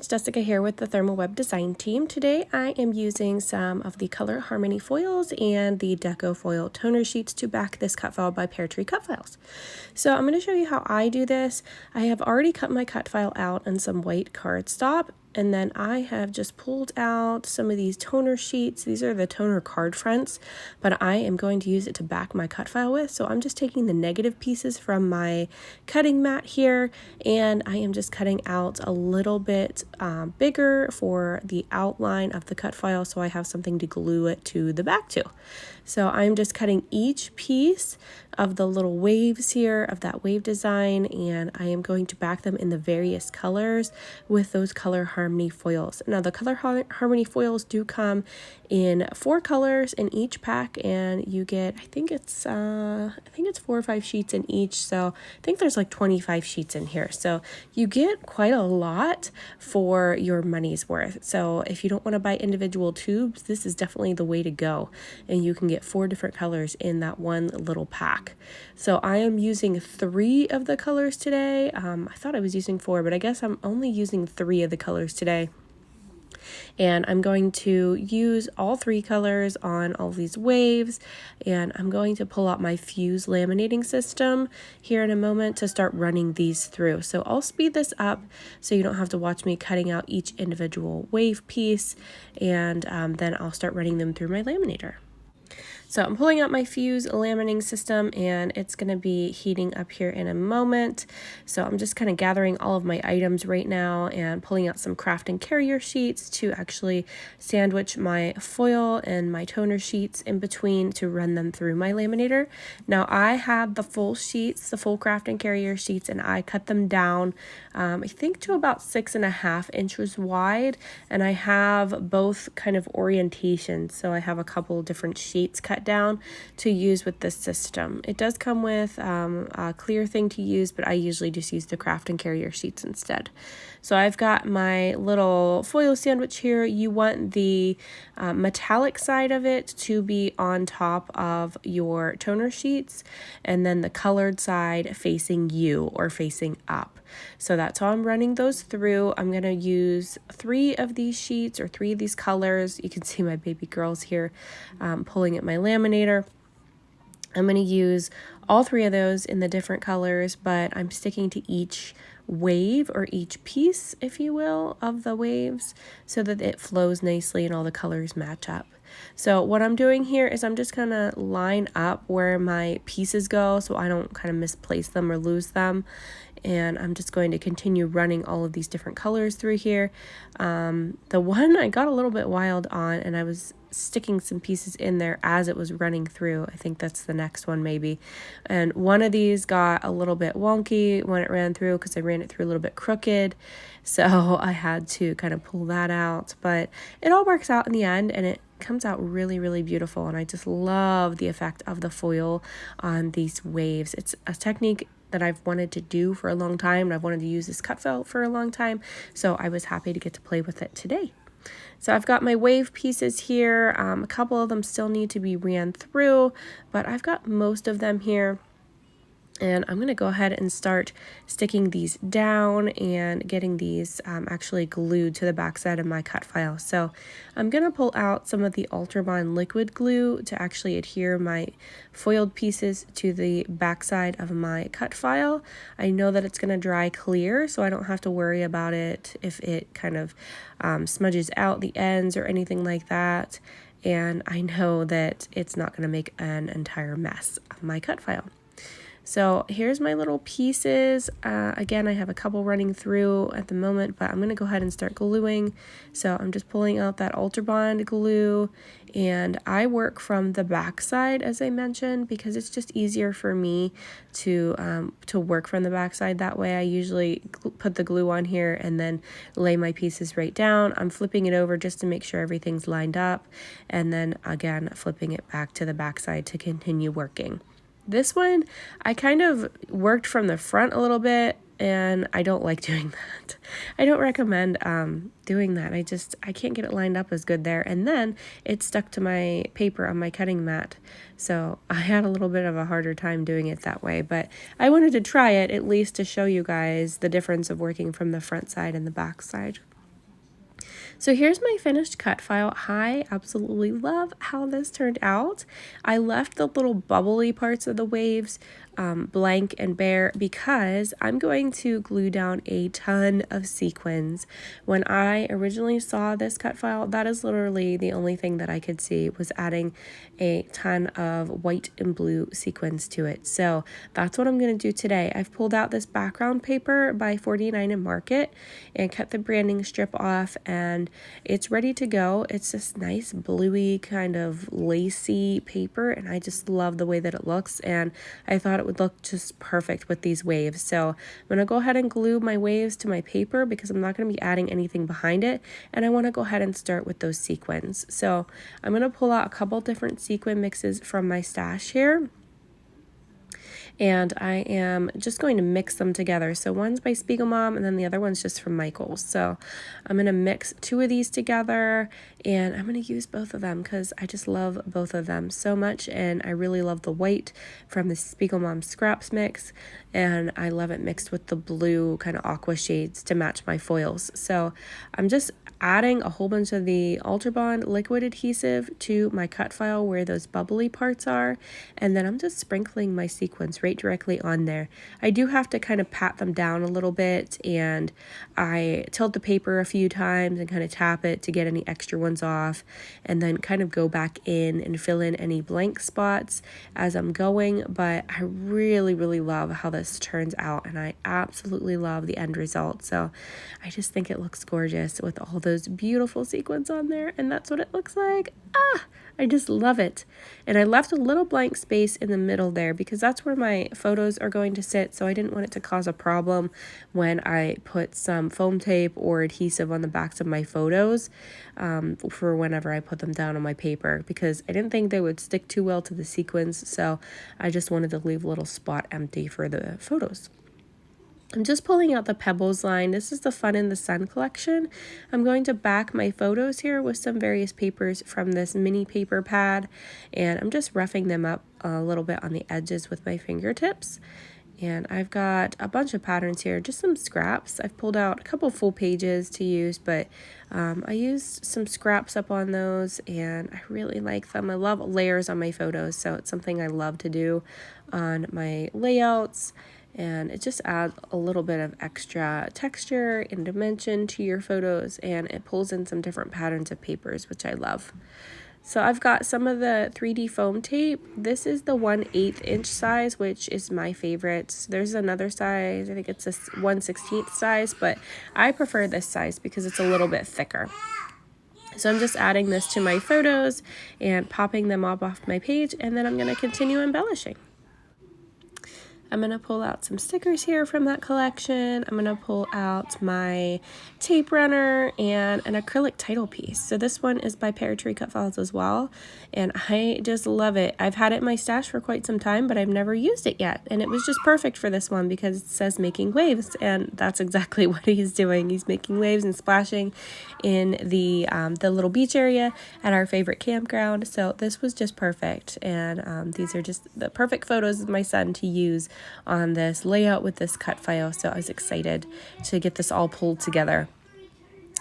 it's Jessica here with the ThermOWeb design team. Today I am using some of the Color Harmony foils and the Deco foil toner sheets to back this cut file by Peartree Cutfiles. So I'm going to show you how I do this. I have already cut my cut file out on some white cardstock, and then I have just pulled out some of these toner sheets. These are the toner card fronts, but I am going to use it to back my cut file with. So I'm just taking the negative pieces from my cutting mat here, and I am just cutting out a little bit bigger for the outline of the cut file so I have something to glue it to the back to. So I'm just cutting each piece of the little waves here of that wave design, and I am going to back them in the various colors with those Color Harmony foils. Now the Color Harmony foils do come in 4 colors in each pack, and you get, I think it's 4 or 5 sheets in each, so I think there's like 25 sheets in here. So you get quite a lot for your money's worth. So if you don't want to buy individual tubes, this is definitely the way to go, and you can get 4 different colors in that one little pack. So I am using 3 of the colors today. I thought I was using 4, but I guess I'm only using 3 of the colors today. And I'm going to use all 3 colors on all these waves, and I'm going to pull out my fuse laminating system here in a moment to start running these through. So I'll speed this up so you don't have to watch me cutting out each individual wave piece, and then I'll start running them through my laminator. So I'm pulling out my fuse laminating system, and it's going to be heating up here in a moment. So I'm just kind of gathering all of my items right now and pulling out some craft and carrier sheets to actually sandwich my foil and my toner sheets in between to run them through my laminator. Now I had the full sheets, the full craft and carrier sheets, and I cut them down I think to about 6.5 inches wide, and I have both kind of orientations. So I have a couple different sheets cut down to use with this system. It does come with a clear thing to use, but I usually just use the craft and carrier sheets instead. So I've got my little foil sandwich here. You want the metallic side of it to be on top of your toner sheets, and then the colored side facing you or facing up. So that's how I'm running those through. I'm going to use 3 of these sheets or 3 of these colors. You can see my baby girls here pulling at my laminator. I'm going to use all 3 of those in the different colors, but I'm sticking to each wave or each piece, if you will, of the waves so that it flows nicely and all the colors match up. So what I'm doing here is I'm just kind of line up where my pieces go so I don't kind of misplace them or lose them. And I'm just going to continue running all of these different colors through here. The one I got a little bit wild on, and I was sticking some pieces in there as it was running through. I think that's the next one maybe. And one of these got a little bit wonky when it ran through because I ran it through a little bit crooked. So I had to kind of pull that out. But it all works out in the end, and it comes out really, really beautiful. And I just love the effect of the foil on these waves. It's a technique that I've wanted to do for a long time, and I've wanted to use this cut file for a long time, so I was happy to get to play with it today. So I've got my wave pieces here. A couple of them still need to be ran through, but I've got most of them here. And I'm going to go ahead and start sticking these down and getting these actually glued to the back side of my cut file. So I'm going to pull out some of the Ultra Bond liquid glue to actually adhere my foiled pieces to the back side of my cut file. I know that it's going to dry clear, so I don't have to worry about it if it kind of smudges out the ends or anything like that. And I know that it's not going to make an entire mess of my cut file. So here's my little pieces. Again, I have a couple running through at the moment, but I'm going to go ahead and start gluing. So I'm just pulling out that Ultra Bond glue, and I work from the back side, as I mentioned, because it's just easier for me to work from the back side that way. I usually put the glue on here and then lay my pieces right down. I'm flipping it over just to make sure everything's lined up, and then again flipping it back to the back side to continue working. This one, I kind of worked from the front a little bit, and I don't like doing that. I don't recommend doing that. I can't get it lined up as good there, and then it stuck to my paper on my cutting mat. So I had a little bit of a harder time doing it that way, but I wanted to try it at least to show you guys the difference of working from the front side and the back side. So here's my finished cut file. I absolutely love how this turned out. I left the little bubbly parts of the waves blank and bare because I'm going to glue down a ton of sequins. When I originally saw this cut file, that is literally the only thing that I could see was adding a ton of white and blue sequins to it. So that's what I'm going to do today. I've pulled out this background paper by 49 and Market and cut the branding strip off, and it's ready to go. It's this nice bluey kind of lacy paper, and I just love the way that it looks, and I thought it would look just perfect with these waves. So I'm going to go ahead and glue my waves to my paper because I'm not going to be adding anything behind it, and I want to go ahead and start with those sequins. So I'm going to pull out a couple different sequin mixes from my stash here, and I am just going to mix them together. So one's by Spiegelmom and then the other one's just from Michaels. So I'm going to mix two of these together, and I'm going to use both of them because I just love both of them so much, and I really love the white from the Spiegelmom Scraps mix, and I love it mixed with the blue kind of aqua shades to match my foils. So I'm just adding a whole bunch of the Ultra Bond liquid adhesive to my cut file where those bubbly parts are, and then I'm just sprinkling my sequins right directly on there. I do have to kind of pat them down a little bit, and I tilt the paper a few times and kind of tap it to get any extra ones off, and then kind of go back in and fill in any blank spots as I'm going. But I really love how this turns out, and I absolutely love the end result. So I just think it looks gorgeous with all those beautiful sequins on there, and that's what it looks like. I just love it. And I left a little blank space in the middle there because that's where my photos are going to sit, so I didn't want it to cause a problem when I put some foam tape or adhesive on the backs of my photos for whenever I put them down on my paper, because I didn't think they would stick too well to the sequins, so I just wanted to leave a little spot empty for the photos. I'm just pulling out the Pebbles line. This is the Fun in the Sun collection. I'm going to back my photos here with some various papers from this mini paper pad, and I'm just roughing them up a little bit on the edges with my fingertips. And I've got a bunch of patterns here, just some scraps. I've pulled out a couple full pages to use, but I used some scraps up on those, and I really like them. I love layers on my photos, so it's something I love to do on my layouts. And it just adds a little bit of extra texture and dimension to your photos, and it pulls in some different patterns of papers, which I love. So I've got some of the 3D foam tape. This is the 1/8 inch size, which is my favorite. There's another size, I think it's a 1/16 size, but I prefer this size because it's a little bit thicker. So I'm just adding this to my photos and popping them up off my page, and then I'm going to continue embellishing. I'm going to pull out some stickers here from that collection. I'm going to pull out my tape runner and an acrylic title piece. So this one is by Peartree Cutfiles as well, and I just love it. I've had it in my stash for quite some time, but I've never used it yet, and it was just perfect for this one because it says making waves, and that's exactly what he's doing. He's making waves and splashing in the little beach area at our favorite campground. So this was just perfect, and these are just the perfect photos of my son to use on this layout with this cut file. So I was excited to get this all pulled together.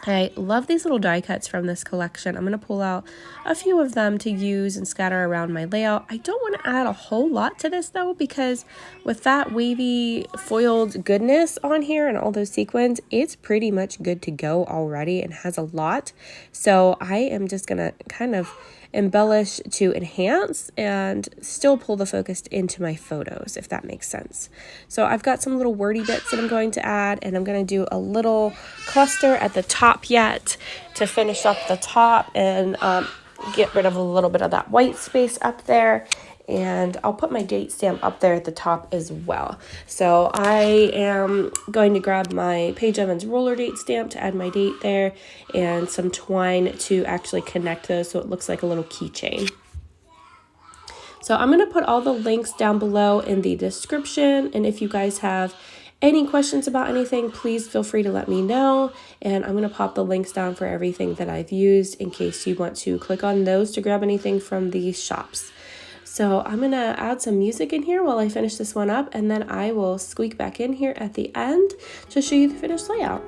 I love these little die cuts from this collection. I'm going to pull out a few of them to use and scatter around my layout. I don't want to add a whole lot to this though, because with that wavy foiled goodness on here and all those sequins, it's pretty much good to go already and has a lot. So I am just going to kind of embellish to enhance and still pull the focus into my photos, if that makes sense. So I've got some little wordy bits that I'm going to add, and I'm going to do a little cluster at the top yet to finish up the top and get rid of a little bit of that white space up there. And I'll put my date stamp up there at the top as well. So I am going to grab my Paige Evans roller date stamp to add my date there, and some twine to actually connect those so it looks like a little keychain. So I'm going to put all the links down below in the description, and if you guys have any questions about anything, please feel free to let me know, and I'm going to pop the links down for everything that I've used in case you want to click on those to grab anything from these shops. So I'm going to add some music in here while I finish this one up, and then I will squeak back in here at the end to show you the finished layout.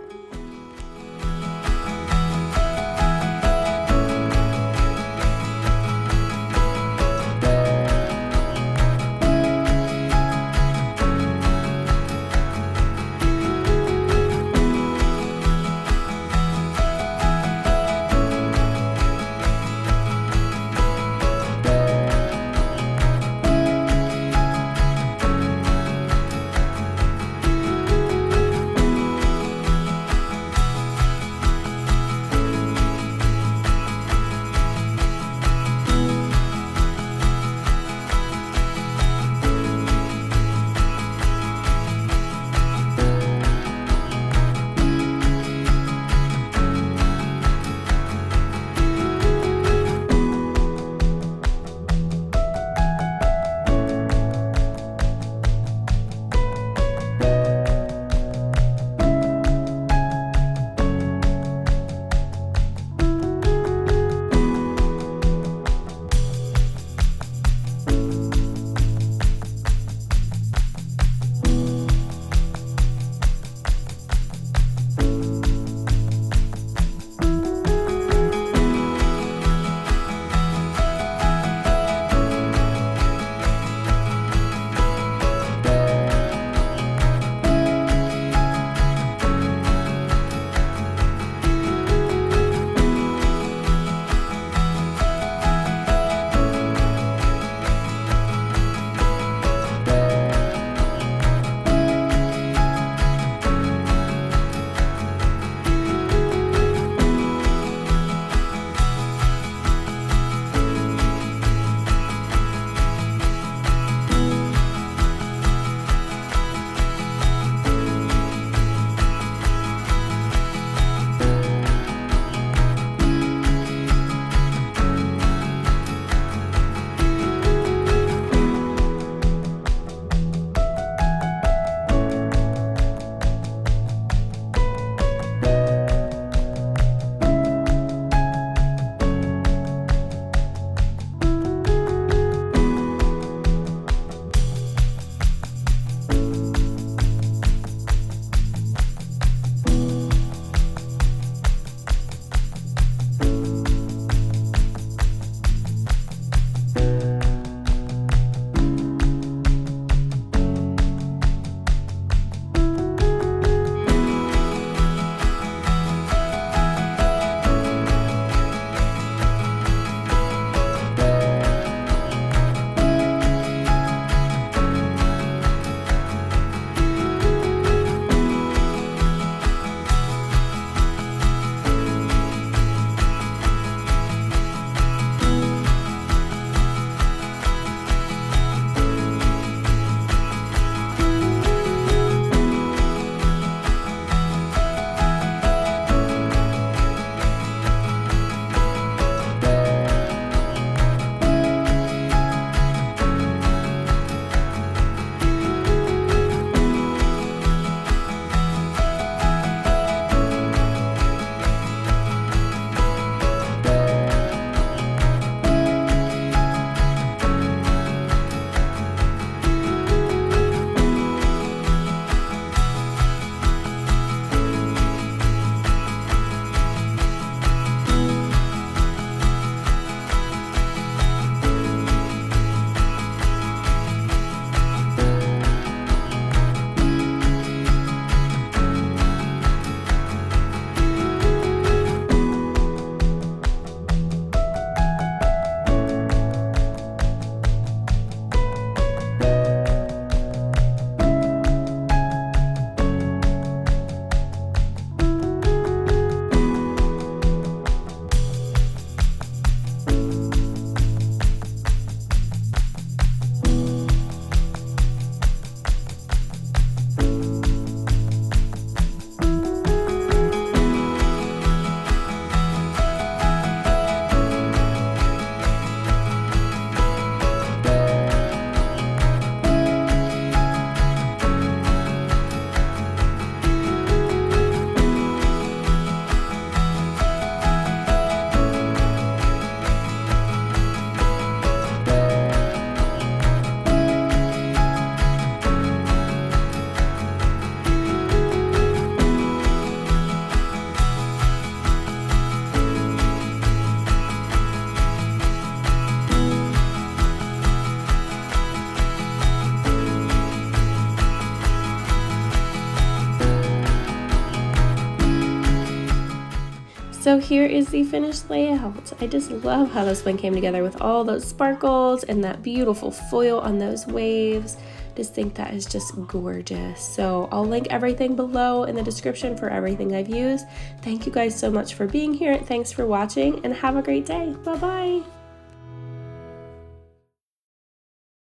So here is the finished layout. I just love how this one came together with all those sparkles and that beautiful foil on those waves. Just think that is just gorgeous. So I'll link everything below in the description for everything I've used. Thank you guys so much for being here. Thanks for watching and have a great day. Bye-bye.